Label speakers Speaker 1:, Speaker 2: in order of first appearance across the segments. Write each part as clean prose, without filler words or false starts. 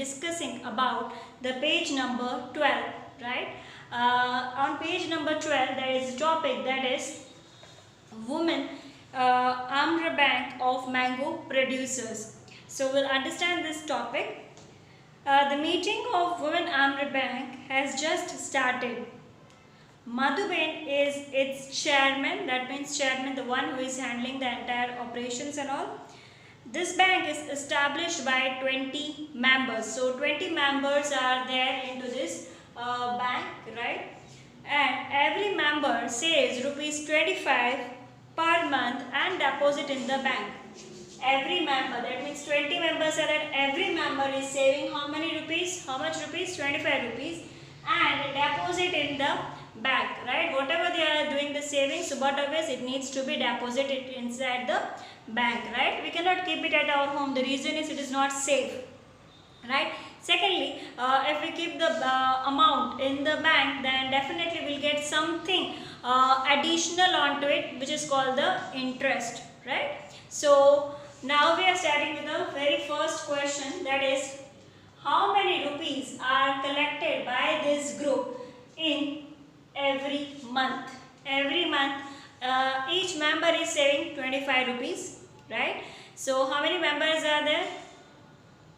Speaker 1: discussing about the page number 12, right? On page number 12, there is a topic that is Women Amra Bank of Mango Producers. So we'll understand this topic. The meeting of Women Amra Bank has just started. Madhuben is its chairman, that means chairman, the one who is handling the entire operations and all. This bank is established by 20 members. So 20 members are there into this bank, right? And every member saves rupees 25 per month and deposit in the bank. Every member, that means 20 members are there. Every member is saving how many rupees? How much rupees? 25 rupees and deposit in the bank, right? Whatever they are doing the savings, but always it needs to be deposited inside the bank, right? We cannot keep it at our home. The reason is it is not safe, right? Secondly, if we keep the amount in the bank, then definitely we'll get something additional onto it, which is called the interest, right? So now we are starting with the very first question, that is, how many rupees are collected by this group in every month? Every month each member is saving 25 rupees, right? So how many members are there?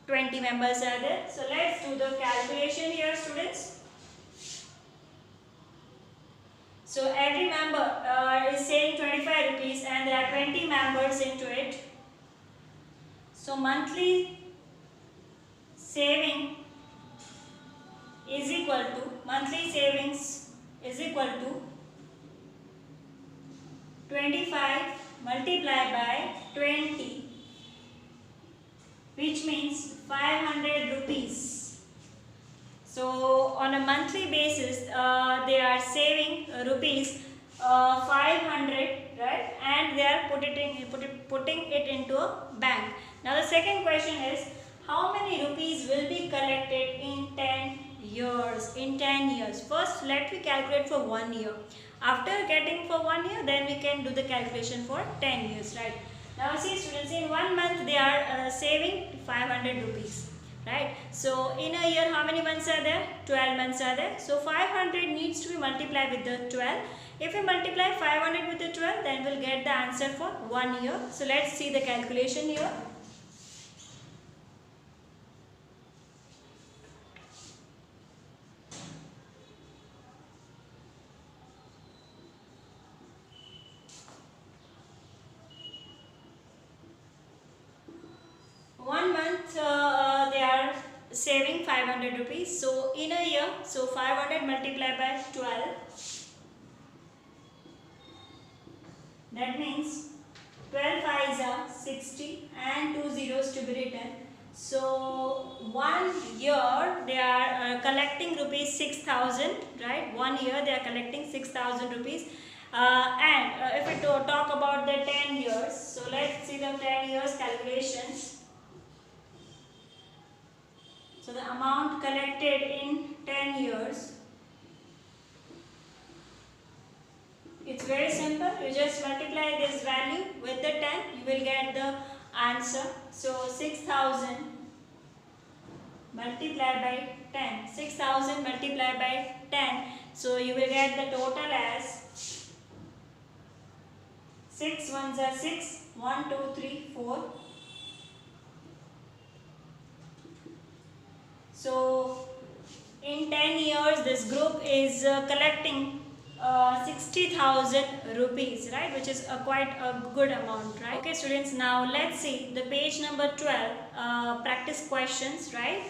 Speaker 1: 20 members are there. So let's do the calculation here, students. So every member is saving 25 rupees and there are 20 members into it. So monthly saving is equal to, monthly savings is equal to 25 multiplied by 20, which means 500 rupees. So on a monthly basis they are saving rupees 500, right? And they are putting it into a bank. Now the second question is, how many rupees will be collected in 10 years? In 10 years. First let me calculate for 1 year. After getting for 1 year, then we can do the calculation for 10 years, right? Now see students, in 1 month they are saving 500 rupees, right? So in a year how many months are there? 12 months are there. So 500 needs to be multiplied with the 12. If we multiply 500 with the 12, then we'll get the answer for 1 year. So let's see the calculation here. They are saving 500 rupees. So in a year, so 500 multiplied by 12, that means 12 5s are 60 and 2 zeros to be written. So 1 year they are collecting rupees 6,000, right? 1 year they are collecting 6,000 rupees. And if we talk about the 10 years, so let's see the 10 years calculations. So the amount collected in 10 years, it's very simple. You just multiply this value with the 10, you will get the answer. So 6,000 multiplied by 10. 6,000 multiplied by 10. So you will get the total as 6 ones are 6, 1, 2, 3, 4. So in 10 years this group is collecting 60,000 rupees, right? Which is quite a good amount, right? Okay students, now let's see the page number 12 practice questions, right?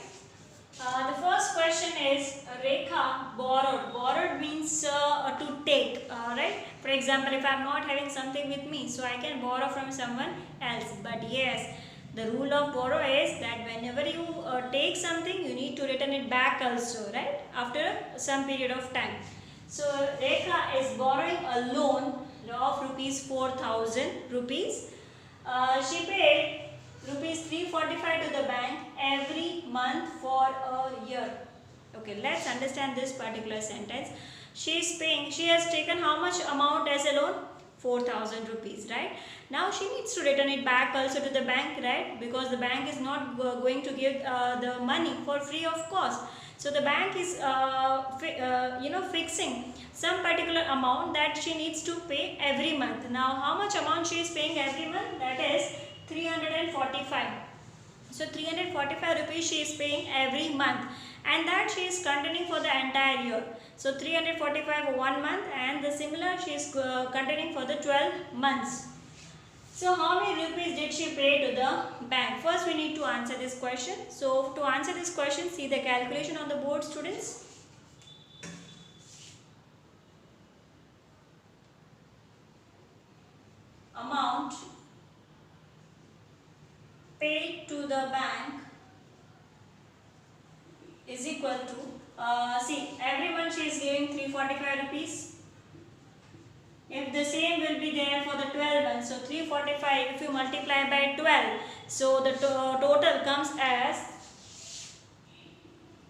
Speaker 1: The first question is, Rekha borrowed. Borrowed means to take, right? For example, if I am not having something with me, so I can borrow from someone else. But yes, the rule of borrow is that whenever you take something, you need to return it back also, right? After some period of time. So Rekha is borrowing a loan of rupees 4,000 rupees. She paid rupees 345 to the bank every month for a year. Okay, let's understand this particular sentence. She has taken how much amount as a loan? 4,000 rupees, right? Now she needs to return it back also to the bank, right? Because the bank is not going to give the money for free of cost. So the bank is fixing some particular amount that she needs to pay every month. Now how much amount she is paying every month? That is 345. So 345 rupees she is paying every month, and that she is continuing for the entire year. So 345 one month, and the similar she is continuing for the 12 months. So how many rupees did she pay to the bank? First we need to answer this question. So to answer this question, see the calculation on the board, students. Amount paid to the bank is equal to, see, every month she is giving 345 rupees. If the same will be there for the 12 months, so 345 if you multiply by 12, so the total comes as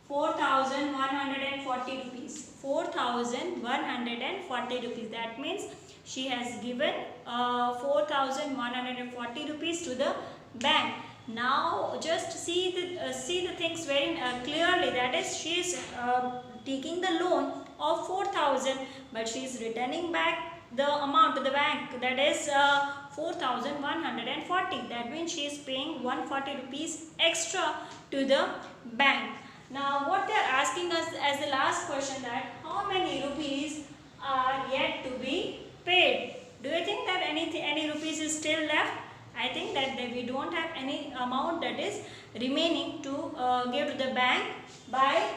Speaker 1: 4,140 rupees. 4,140 rupees. That means she has given 4,140 rupees to the bank. Now just see the things very clearly. That is, she is taking the loan of 4,000, but she is returning back the amount to the bank, that is 4,140. That means she is paying 140 rupees extra to the bank. Now what they are asking us as the last question, that how many rupees are yet to be paid? Do you think that any rupees is still left? I think that we don't have any amount that is remaining to give to the bank by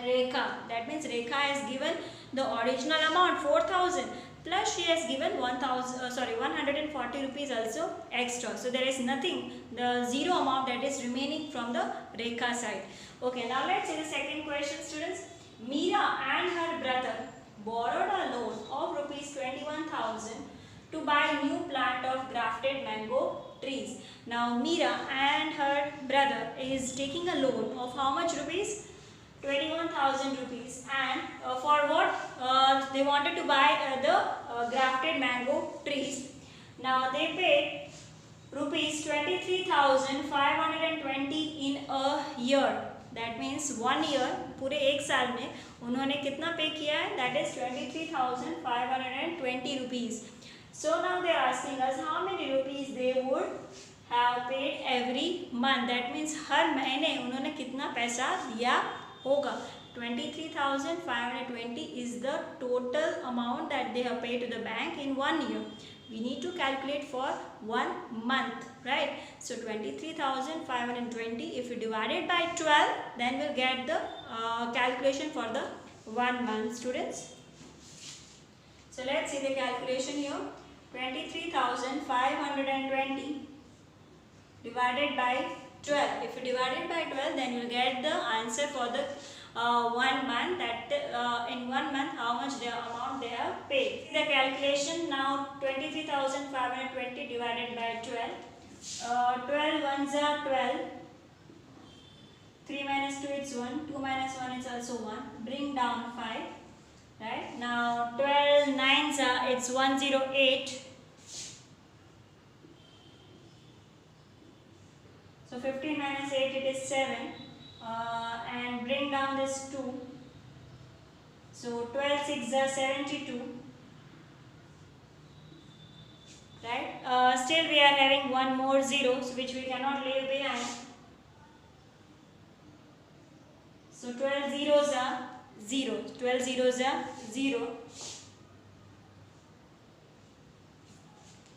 Speaker 1: Rekha. That means Rekha has given the original amount 4,000, plus she has given 140 rupees also extra. So there is nothing, the zero amount that is remaining from the Rekha side. Okay, now let's see the second question, students. Meera and her brother borrowed a loan of rupees 21,000 to buy new plant of grafted mango trees. Now Meera and her brother is taking a loan of how much rupees? 21,000 rupees, and for what? They wanted to buy the grafted mango trees. Now they paid rupees 23,520 in a year. That means 1 year, पूरे एक साल में उन्होंने कितना पे किया है? That is 23,520 rupees. So now they are asking us how many rupees they would have paid every month. That means हर महीने उन्होंने कितना पैसा दिया होगा. 23,520 is the total amount that they have paid to the bank in 1 year. We need to calculate for 1 month, right? So 23,520, if you divide it by 12, then we'll get the calculation for the 1 month, students. So let's see the calculation here. 23,520 divided by 12. If you divide it by 12, then you will get the answer for the 1 month. That in 1 month how much the amount they have paid. The calculation now, 23,520 divided by 12. 12 ones are 12. 3 minus 2 is 1. 2 minus 1 is also 1. Bring down 5. Right? Now 12 nines are, it's 108. So 15 minus 8, it is 7. And bring down this 2. So 12 6 are 72. Right? Still we are having one more zeros which we cannot leave behind. So 12 zeros are 0. 12 zeros are 0.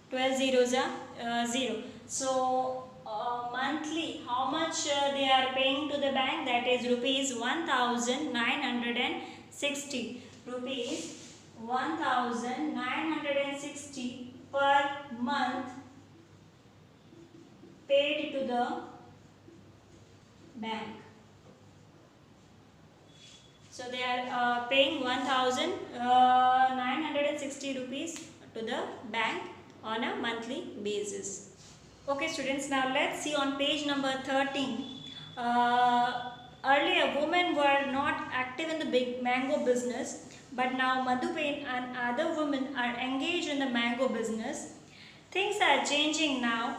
Speaker 1: 12 zeros are 0. So monthly how much they are paying to the bank? That is rupees 1,960. Rupees 1,960 per month paid to the bank. So they are paying 1,960 rupees to the bank on a monthly basis. Okay students, now let's see on page number 13. Earlier women were not active in the big mango business, but now Madhuben and other women are engaged in the mango business. Things are changing now.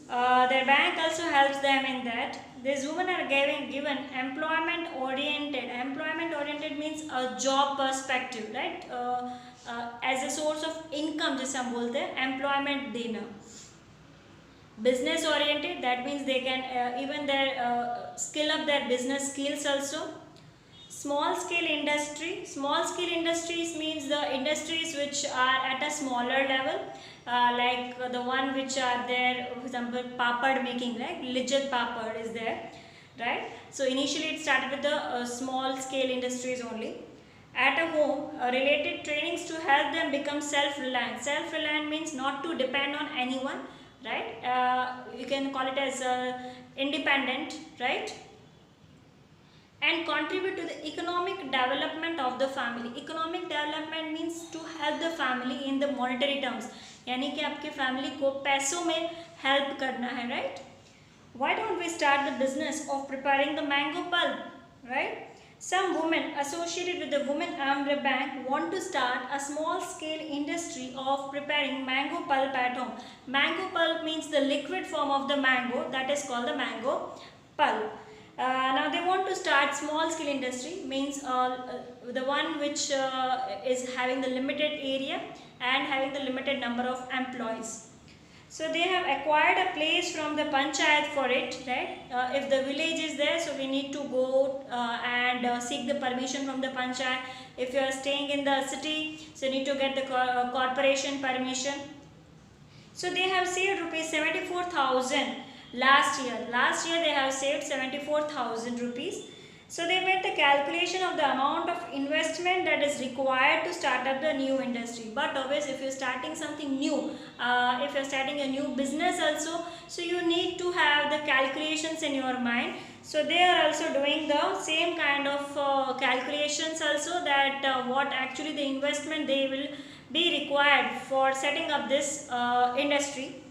Speaker 1: Their bank also helps them in that. These women are given employment oriented. Employment oriented means a job perspective, right? As a source of income जिसे हम बोलते हैं employment देना. Business oriented, that means they can even their skill up their business skills also. Small scale industry. Small scale industries means the industries which are at a smaller level, like the one which are there, for example papad making, like Lijjat papad is there, right? So initially it started with the small scale industries only. At a home, related trainings to help them become self-reliant. Self-reliant means not to depend on anyone, right? You can call it as independent, right? And contribute to the economic development of the family. Economic development means to help the family in the monetary terms, यानी कि आपके family को पैसों में help करना है, right? Why don't we start the business of preparing the mango pulp, right? Some women associated with the Women Amra Bank want to start a small scale industry of preparing mango pulp at home. Mango pulp means the liquid form of the mango, that is called the mango pulp. Now they want to start small scale industry, means the one which is having the limited area and having the limited number of employees. So they have acquired a place from the panchayat for it, right? If the village is there, so we need to go and seek the permission from the panchayat. If you are staying in the city, so you need to get the corporation permission. So they have saved rupees 74,000 last year. Last year they have saved 74,000 rupees. So they made the calculation of the amount of investment that is required to start up the new industry. But obviously if you are starting something new, if you are starting a new business also, so you need to have the calculations in your mind. So they are also doing the same kind of calculations also, that what actually the investment they will be required for setting up this industry.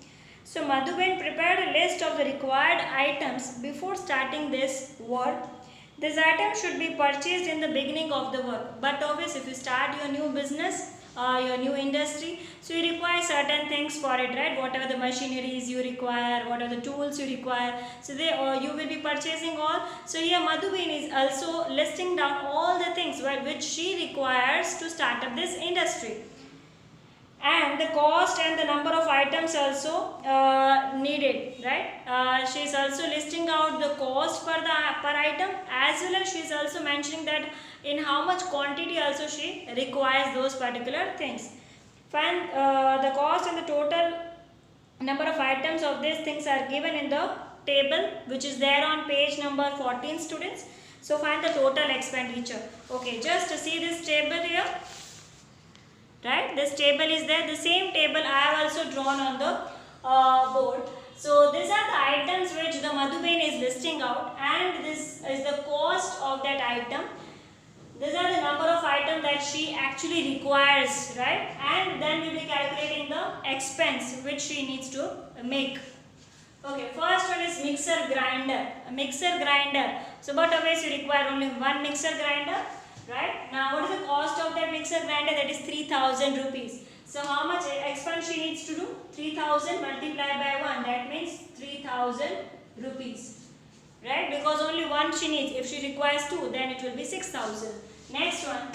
Speaker 1: So Madhuben prepared a list of the required items before starting this work. This item should be purchased in the beginning of the work. But obviously if you start your new business, your new industry, so you require certain things for it, right? Whatever the machineries you require, what are the tools you require, so you will be purchasing all. So here Madhuben is also listing down all the things which she requires to start up this industry. And the cost and the number of items also needed, right? She is also listing out the cost per item, as well as she is also mentioning that in how much quantity also she requires those particular things. Find the cost and the total number of items of these things are given in the table which is there on page number 14, students. So find the total expenditure. Okay, just to see this table here. Right, this table is there. The same table I have also drawn on the board. So these are the items which the Madhuben is listing out, and this is the cost of that item. These are the number of items that she actually requires, right? And then we will be calculating the expense which she needs to make. Okay, first one is mixer grinder. A mixer grinder. So but always you require only one mixer grinder. Right, now what is the cost of that mixer grinder? That is 3,000 rupees. So how much expense she needs to do? 3,000 multiplied by 1, that means 3,000 rupees, right? Because only one she needs. If she requires two, then it will be 6,000. Next one,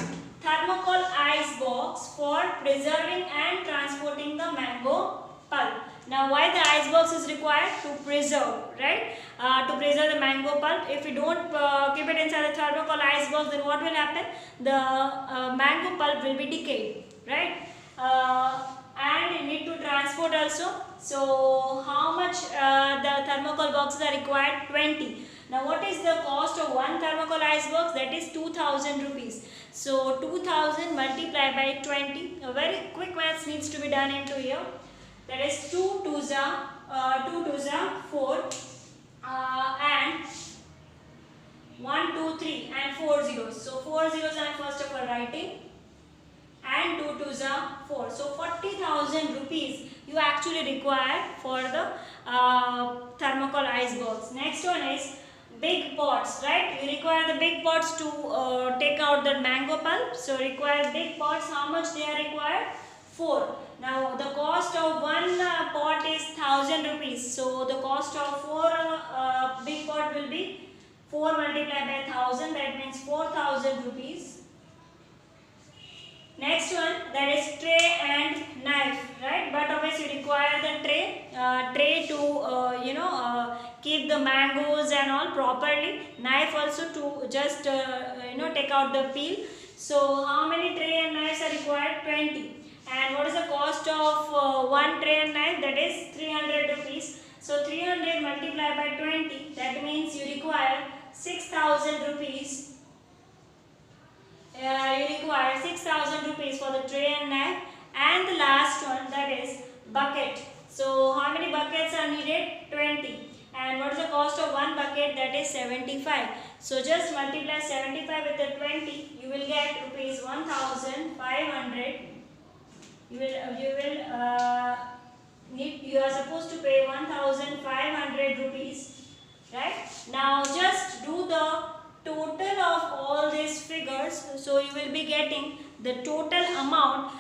Speaker 1: thermocol ice box for preserving and transporting the mango pulp. Now why the ice box is required? To preserve, right? To preserve the mango pulp. If we don't keep it inside the thermocol ice box, then what will happen? The mango pulp will be decayed, right? And you need to transport also. So how much the thermocol boxes are required? 20. Now what is the cost of one thermocol ice box? That is 2,000 rupees. So 2,000 multiplied by 20. A very quick maths needs to be done into here. That is 2 2s are 4 and 1 2 3 and 4 zeros. So 4 zeros I am first of all writing, and 2 2s are 4. So 40,000 rupees you actually require for the thermocol ice box. Next one is big pots, right? You require the big pots to take out the mango pulp. So require big pots. How much they are required? 4. Now the cost of one pot is 1000 rupees. So the cost of 4 big pot will be 4 multiplied by 1000. That means 4000 rupees. Next one, that is tray and knife, right? But obviously you require the tray to keep the mangoes and all properly. Knife also to just take out the peel. So how many tray and knives are required? 20. And what is the cost of one tray and knife? That is 300 rupees. So 300 multiplied by 20. That means you require 6000 rupees. You require 6000 rupees for the tray and knife. And the last one, that is bucket. So how many buckets are needed? 20. And what is the cost of one bucket? That is 75. So just multiply 75 with the 20. You will get rupees 1500. You are supposed to pay 1500 rupees, right? Now just do the total of all these figures. So you will be getting the total amount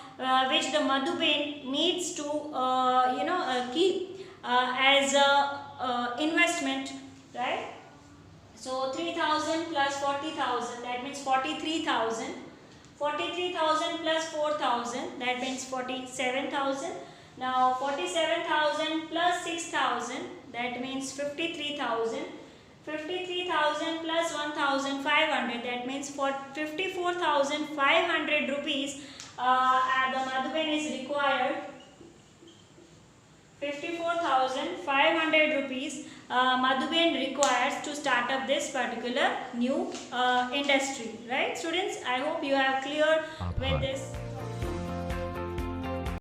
Speaker 1: which the Madhuben needs to keep as a investment, right? So 3000 plus 40,000, that means 43,000. 43,000 plus 4,000, that means 47,000. Now 47,000 plus 6,000, that means 53,000. 53,000 plus 1,500, that means for 54,500 rupees the Madhuben is required. 54,500 rupees Madhuben requires to start up this particular new industry, right students? I hope you have clear with this.